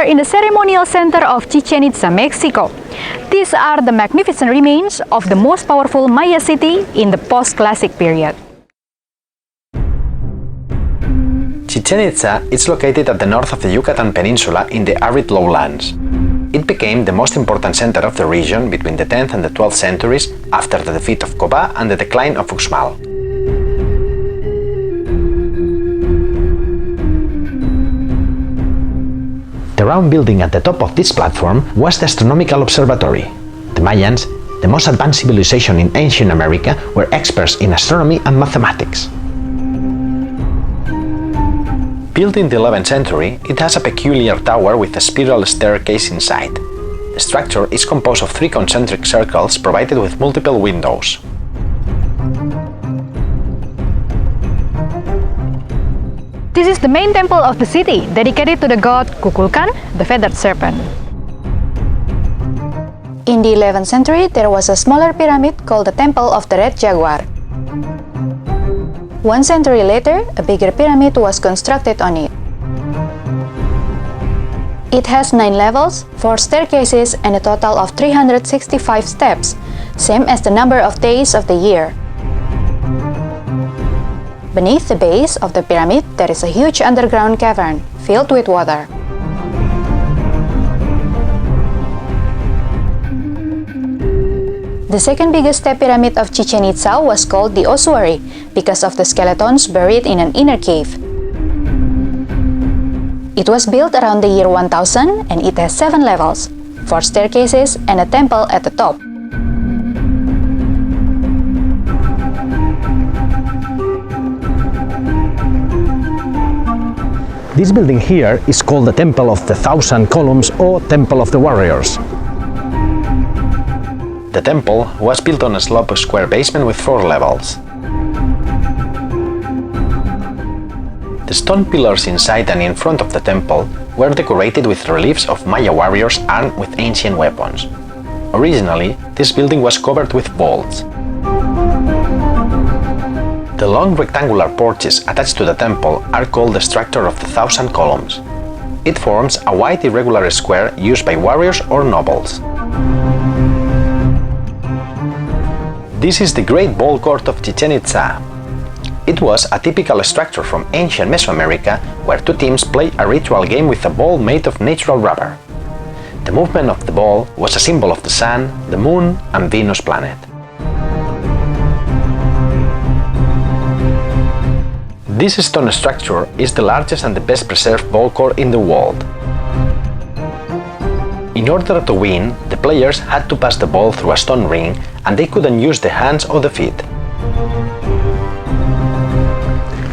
in the ceremonial center of Chichen Itza, Mexico. These are the magnificent remains of the most powerful Maya city in the post-classic period. Chichen Itza is located at the north of the Yucatan Peninsula in the arid lowlands. It became the most important center of the region between the 10th and the 12th centuries after the defeat of Cobá and the decline of Uxmal. The round building at the top of this platform was the astronomical observatory. The Mayans, the most advanced civilization in ancient America, were experts in astronomy and mathematics. Built in the 11th century, it has a peculiar tower with a spiral staircase inside. The structure is composed of 3 concentric circles provided with multiple windows. This is the main temple of the city, dedicated to the god Kukulkan, the feathered serpent. In the 11th century, there was a smaller pyramid called the Temple of the Red Jaguar. 1 century later, a bigger pyramid was constructed on it. It has 9 levels, 4 staircases, and a total of 365 steps, same as the number of days of the year. Beneath the base of the pyramid, there is a huge underground cavern filled with water. The second biggest step pyramid of Chichen Itza was called the ossuary because of the skeletons buried in an inner cave. It was built around the year 1000 and it has 7 levels, 4 staircases, and a temple at the top. This building here is called the Temple of the Thousand Columns or Temple of the Warriors. The temple was built on a sloped square basement with 4 levels. The stone pillars inside and in front of the temple were decorated with reliefs of Maya warriors armed with ancient weapons. Originally, this building was covered with vaults. The long rectangular porches attached to the temple are called the structure of the Thousand Columns. It forms a wide irregular square used by warriors or nobles. This is the Great Ball Court of Chichen Itza. It was a typical structure from ancient Mesoamerica where 2 teams play a ritual game with a ball made of natural rubber. The movement of the ball was a symbol of the Sun, the Moon, and Venus planet. This stone structure is the largest and the best preserved ball court in the world. In order to win, the players had to pass the ball through a stone ring and they couldn't use the hands or the feet.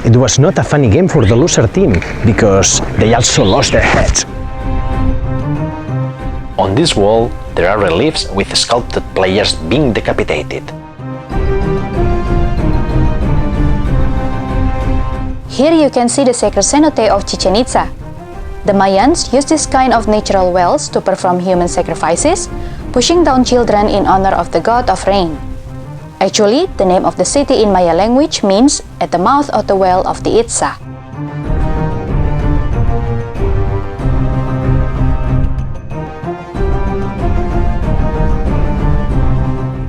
It was not a funny game for the loser team, because they also lost their heads. On this wall, there are reliefs with sculpted players being decapitated. Here you can see the sacred cenote of Chichen Itza. The Mayans used this kind of natural wells to perform human sacrifices, pushing down children in honor of the god of rain. Actually, the name of the city in Maya language means at the mouth of the well of the Itza.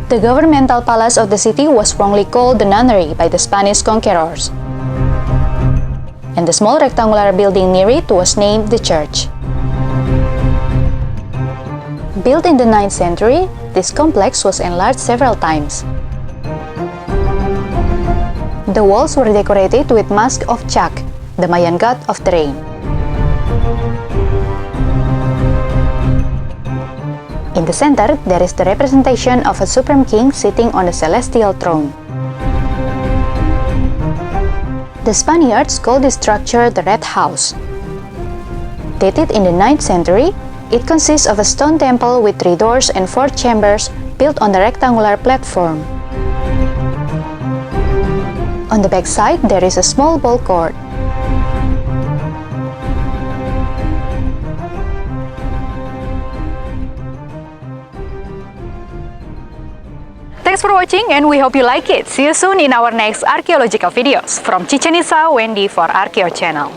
The governmental palace of the city was wrongly called the nunnery by the Spanish conquerors, and the small rectangular building near it was named the church. Built in the 9th century, this complex was enlarged several times. The walls were decorated with masks of Chac, the Mayan god of the rain. In the center, there is the representation of a supreme king sitting on a celestial throne. The Spaniards called this structure the Red House. Dated in the 9th century, it consists of a stone temple with 3 doors and 4 chambers built on a rectangular platform. On the back side, there is a small ball court. Thanks for watching and we hope you like it. See you soon in our next archaeological videos. From Chichen Itza, Wendy for Archeo Channel.